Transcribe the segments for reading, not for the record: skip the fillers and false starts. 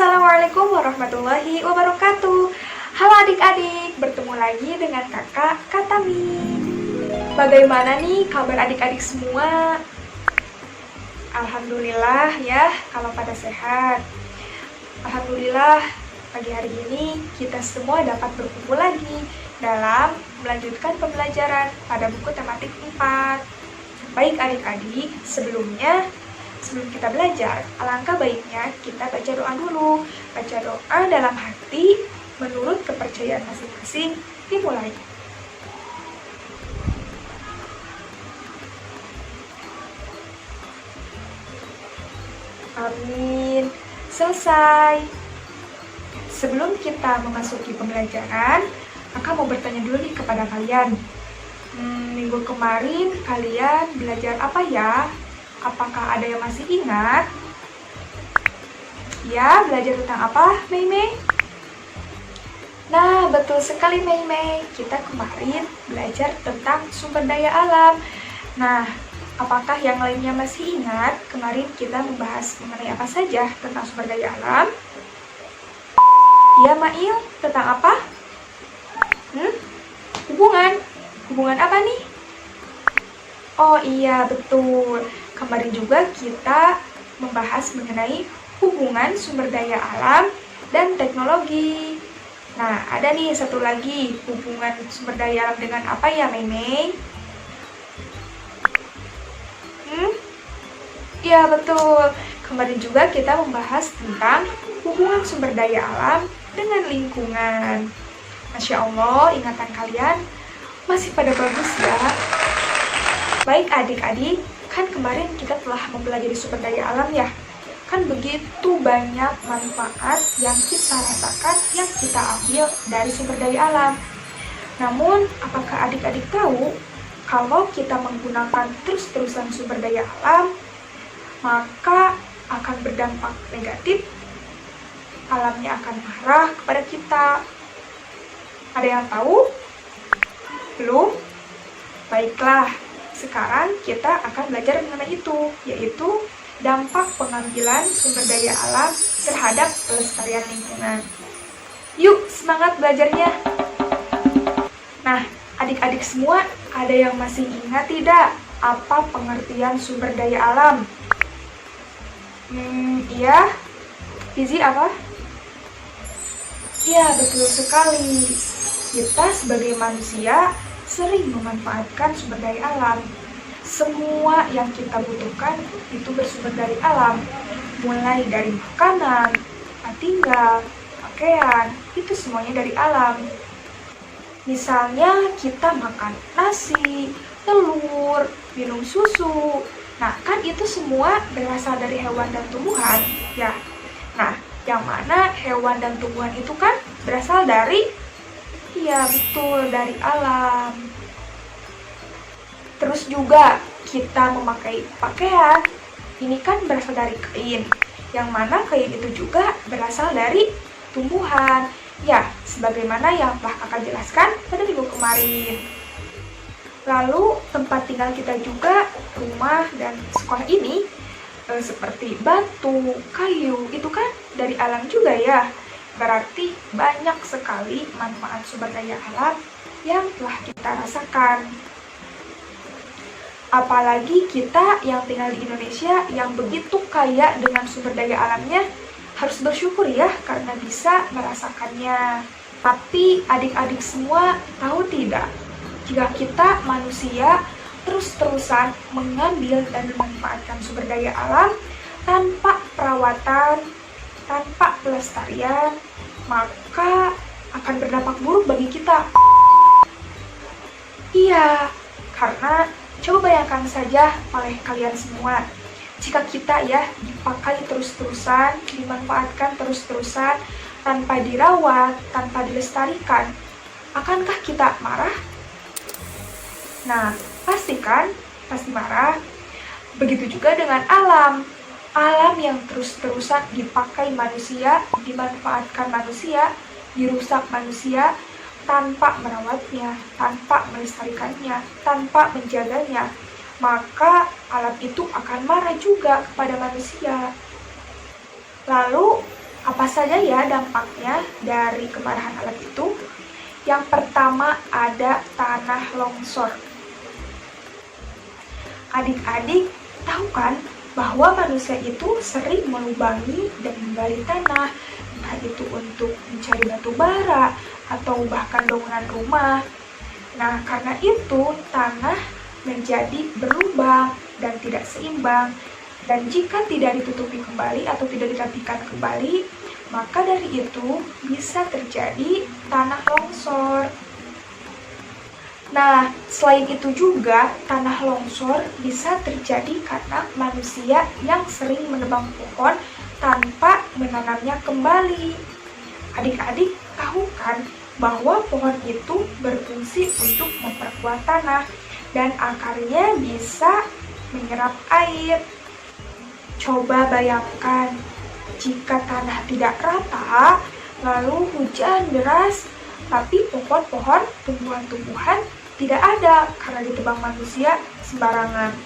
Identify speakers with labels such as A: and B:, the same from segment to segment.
A: Assalamualaikum warahmatullahi wabarakatuh. Halo adik-adik, bertemu lagi dengan kakak Katami. Bagaimana nih kabar adik-adik semua? Alhamdulillah ya, kalau pada sehat. Alhamdulillah, pagi hari ini kita semua dapat berkumpul lagi dalam melanjutkan pembelajaran pada buku tematik 4. Baik adik-adik, sebelum kita belajar, alangkah baiknya kita baca doa dulu. Baca doa dalam hati menurut kepercayaan masing-masing. Dimulai. Amin. Selesai. Sebelum kita memasuki pembelajaran, kakak mau bertanya dulu nih kepada kalian. Minggu kemarin kalian belajar apa ya? Apakah ada yang masih ingat? Ya, belajar tentang apa, Mei Mei? Nah, betul sekali Mei Mei. Kita kemarin belajar tentang sumber daya alam. Nah, apakah yang lainnya masih ingat? Kemarin kita membahas mengenai apa saja tentang sumber daya alam? Ya, Mail, tentang apa? Hubungan apa nih? Oh iya, betul. Kemarin juga kita membahas mengenai hubungan sumber daya alam dan teknologi. Nah, ada nih satu lagi, hubungan sumber daya alam dengan apa ya, Mei Mei? Ya, betul. Kemarin juga kita membahas tentang hubungan sumber daya alam dengan lingkungan. Masya Allah, ingatan kalian masih pada bagus ya. Baik adik-adik, kan kemarin kita telah mempelajari sumber daya alam ya. Kan begitu banyak manfaat yang kita rasakan, yang kita ambil dari sumber daya alam. Namun, apakah adik-adik tahu kalau kita menggunakan terus-terusan sumber daya alam, maka akan berdampak negatif? Alamnya akan marah kepada kita. Ada yang tahu? Belum? Baiklah. Sekarang kita akan belajar mengenai itu, yaitu dampak pengambilan sumber daya alam terhadap pelestarian lingkungan. Yuk, semangat belajarnya! Nah, adik-adik semua, ada yang masih ingat tidak apa pengertian sumber daya alam? Iya? Fizi apa? Iya, betul sekali. Kita sebagai manusia sering memanfaatkan sumber daya alam. Semua yang kita butuhkan itu bersumber dari alam. Mulai dari makanan, tempat tinggal, pakaian, itu semuanya dari alam. Misalnya kita makan nasi, telur, minum susu. Nah, kan itu semua berasal dari hewan dan tumbuhan, ya. Nah, yang mana hewan dan tumbuhan itu kan berasal dari iya, betul, dari alam. Terus juga kita memakai pakaian, ini kan berasal dari kain. Yang mana kain itu juga berasal dari tumbuhan. Ya, sebagaimana yang telah kakak jelaskan pada minggu kemarin. Lalu tempat tinggal kita juga, rumah dan sekolah ini, seperti batu, kayu, itu kan dari alam juga ya. Berarti banyak sekali manfaat sumber daya alam yang telah kita rasakan. Apalagi kita yang tinggal di Indonesia yang begitu kaya dengan sumber daya alamnya, harus bersyukur ya karena bisa merasakannya. Tapi adik-adik semua tahu tidak, jika kita manusia terus-terusan mengambil dan memanfaatkan sumber daya alam tanpa perawatan, tanpa pelestarian, maka akan berdampak buruk bagi kita. Iya, karena coba bayangkan saja oleh kalian semua, jika kita ya dipakai terus-terusan, dimanfaatkan terus-terusan, tanpa dirawat, tanpa dilestarikan, akankah kita marah? Nah, pasti marah. Begitu juga dengan alam. Alam yang terus-terusan dipakai manusia, dimanfaatkan manusia, dirusak manusia, tanpa merawatnya, tanpa melestarikannya, tanpa menjaganya, maka alam itu akan marah juga kepada manusia. Lalu, Apa saja ya dampaknya dari kemarahan alam itu? Yang pertama ada tanah longsor. Adik-adik tahu kan bahwa manusia itu sering melubangi dan menggali tanah, entah itu untuk mencari batu bara atau bahkan bangunan rumah. Nah, karena itu tanah menjadi berlubang dan tidak seimbang. Dan jika tidak ditutupi kembali atau tidak dirapikan kembali, maka dari itu bisa terjadi tanah longsor. Nah, selain itu juga tanah longsor bisa terjadi karena manusia yang sering menebang pohon tanpa menanamnya kembali. Adik-adik tahu kan bahwa pohon itu berfungsi untuk memperkuat tanah dan akarnya bisa menyerap air. Coba bayangkan, jika tanah tidak rata, lalu hujan deras, tapi pohon-pohon, tumbuhan-tumbuhan tidak ada karena ditebang manusia sembarangan.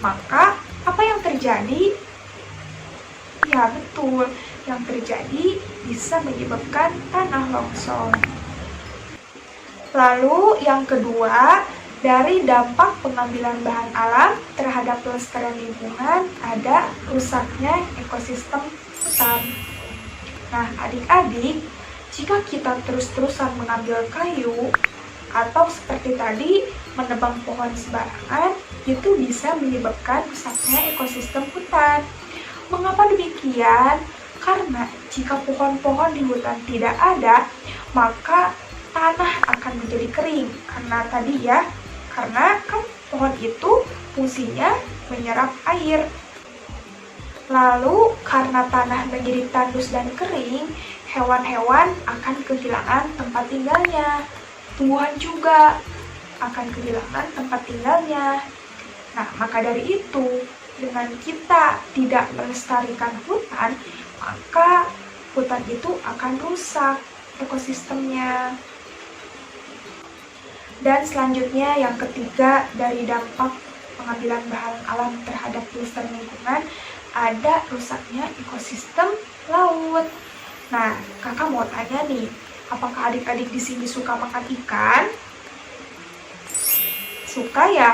A: Maka, apa yang terjadi? Ya betul, yang terjadi bisa menyebabkan tanah longsor. Lalu yang kedua, dari dampak pengambilan bahan alam terhadap pelestarian lingkungan ada rusaknya ekosistem hutan. Nah, adik-adik, jika kita terus-terusan mengambil kayu atau seperti tadi menebang pohon sembarangan, itu bisa menyebabkan rusaknya ekosistem hutan. Mengapa demikian? Karena jika pohon-pohon di hutan tidak ada, maka tanah akan menjadi kering. Karena kan pohon itu fungsinya menyerap air. Lalu karena tanah menjadi tandus dan kering, hewan-hewan akan kehilangan tempat tinggalnya. Tumbuhan juga akan kehilangan tempat tinggalnya. Nah, maka dari itu, dengan kita tidak melestarikan hutan, maka hutan itu akan rusak ekosistemnya. Dan selanjutnya yang ketiga dari dampak pengambilan bahan alam terhadap pelestarian lingkungan ada rusaknya ekosistem laut. Nah, kakak mau tanya nih, apakah adik-adik di sini suka makan ikan? Suka ya?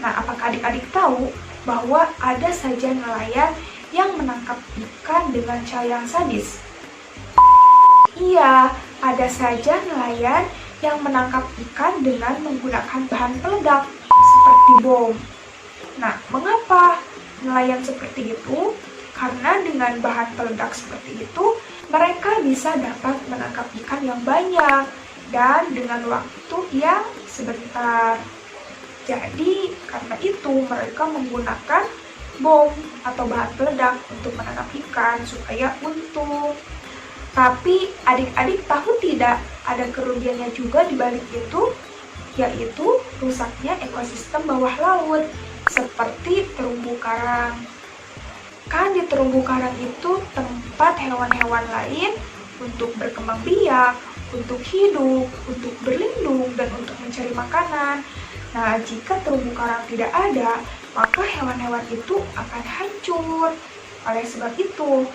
A: Nah, apakah adik-adik tahu bahwa ada saja nelayan yang menangkap ikan dengan cara yang sadis? Iya, ada saja nelayan yang menangkap ikan dengan menggunakan bahan peledak seperti bom. Nah, mengapa nelayan seperti itu? Karena dengan bahan peledak seperti itu, mereka bisa dapat menangkap ikan yang banyak dan dengan waktu yang sebentar. Jadi, karena itu mereka menggunakan bom atau bahan peledak untuk menangkap ikan supaya untung. Tapi adik-adik tahu tidak, ada kerugiannya juga di balik itu, yaitu rusaknya ekosistem bawah laut, seperti terumbu karang. Kan di terumbu karang itu tempat hewan-hewan lain untuk berkembang biak, untuk hidup, untuk berlindung, dan untuk mencari makanan. Nah, jika terumbu karang tidak ada, maka hewan-hewan itu akan hancur. Oleh sebab itu,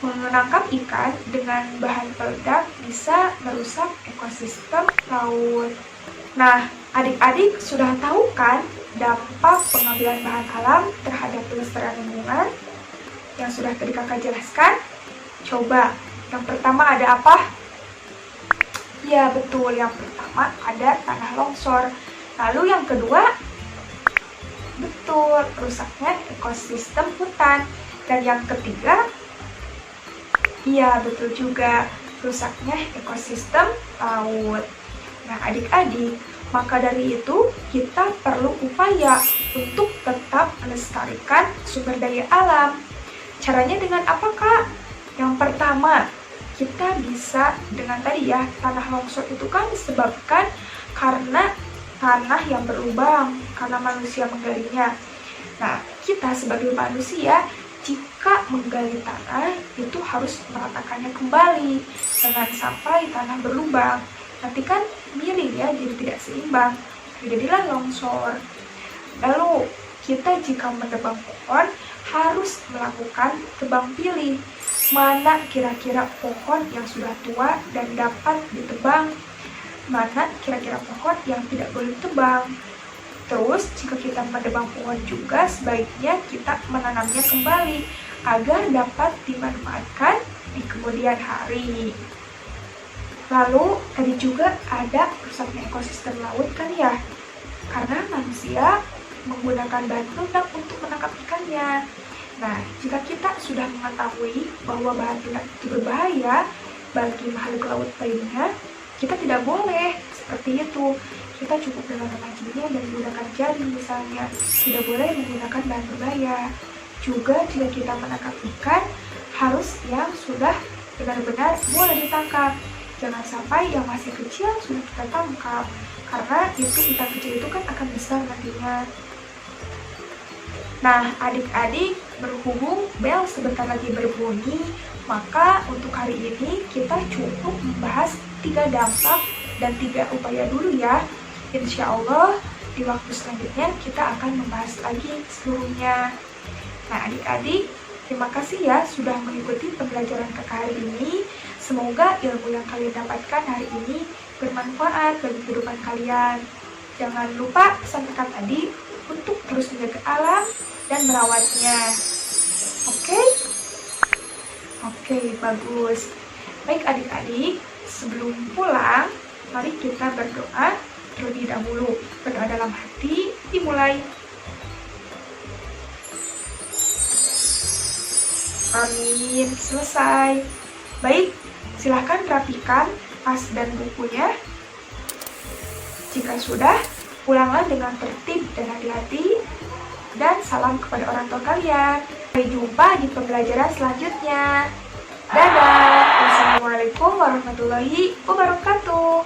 A: menangkap ikan dengan bahan peledak bisa merusak ekosistem laut. Nah, adik-adik sudah tahu kan dampak pengambilan bahan alam terhadap pelestarian lingkungan yang sudah tadi kakak jelaskan? Coba, yang pertama ada apa? Ya betul, yang pertama ada tanah longsor. Lalu yang kedua, betul, rusaknya ekosistem hutan. Dan yang ketiga, iya, betul juga, rusaknya ekosistem laut. Nah, adik-adik, maka dari itu kita perlu upaya untuk tetap melestarikan sumber daya alam. Caranya dengan apa, Kak? Yang pertama, kita bisa dengan tadi ya, tanah longsor itu kan disebabkan karena tanah yang berlubang, karena manusia menggalinya. Nah, kita sebagai manusia, jika menggali tanah, itu harus meratakannya kembali. Jangan sampai tanah berlubang. Nanti kan miring ya, jadi tidak seimbang. Jadilah longsor. Lalu, kita jika menebang pohon, harus melakukan tebang pilih. mana kira-kira pohon yang sudah tua dan dapat ditebang, mana kira-kira pohon yang tidak boleh ditebang. Terus, jika kita menebang pohon juga, sebaiknya kita menanamnya kembali agar dapat dimanfaatkan di kemudian hari. Lalu, tadi juga ada rusaknya ekosistem laut kan ya? Karena manusia menggunakan bahan peledak untuk menangkap ikannya. Nah, jika kita sudah mengetahui bahwa bahan peledak itu berbahaya bagi makhluk laut lainnya, kita tidak boleh seperti itu. Kita cukup dengan memancingnya dan menggunakan jaring misalnya. Tidak boleh menggunakan bahan berbahaya. Juga jika kita menangkap ikan, harus yang sudah benar-benar boleh ditangkap. Jangan sampai yang masih kecil sudah kita tangkap, karena itu ikan kecil itu kan akan besar nantinya. Nah, adik-adik, berhubung bel sebentar lagi berbunyi, maka untuk hari ini kita cukup membahas 3 dampak dan 3 upaya dulu ya. Insya Allah di waktu selanjutnya kita akan membahas lagi seluruhnya. Nah, adik-adik, terima kasih ya sudah mengikuti pembelajaran kakak hari ini. Semoga ilmu yang kalian dapatkan hari ini bermanfaat bagi kehidupan kalian. Jangan lupa pesan kakak tadi untuk terus menjaga alam dan merawatnya. Oke? Oke, bagus. Baik adik-adik, sebelum pulang, mari kita berdoa terlebih dahulu. Berdoa dalam hati dimulai. Amin. Selesai. Baik, silahkan rapikan tas dan bukunya. Jika sudah, pulanglah dengan tertib dan hati-hati. Dan salam kepada orang tua kalian. Sampai jumpa di pembelajaran selanjutnya. Dadah. Wassalamualaikum warahmatullahi wabarakatuh.